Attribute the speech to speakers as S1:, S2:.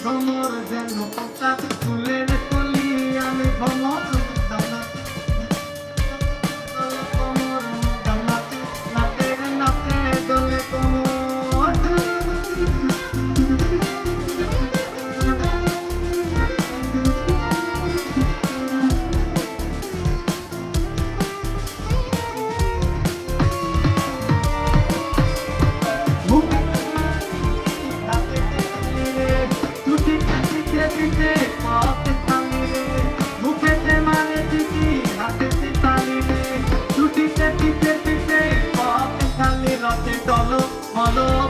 S1: ভ্রমর যেন পোকা ফুলের কলি আমি ভ্রমর কোমর নাচে নাচে নাচে দোলে কোমর মুখেতে মানে দিদি হাতেতে তালি রে ছুটিতে পিঠে পিঠে পথে খালি রথে চলো বলো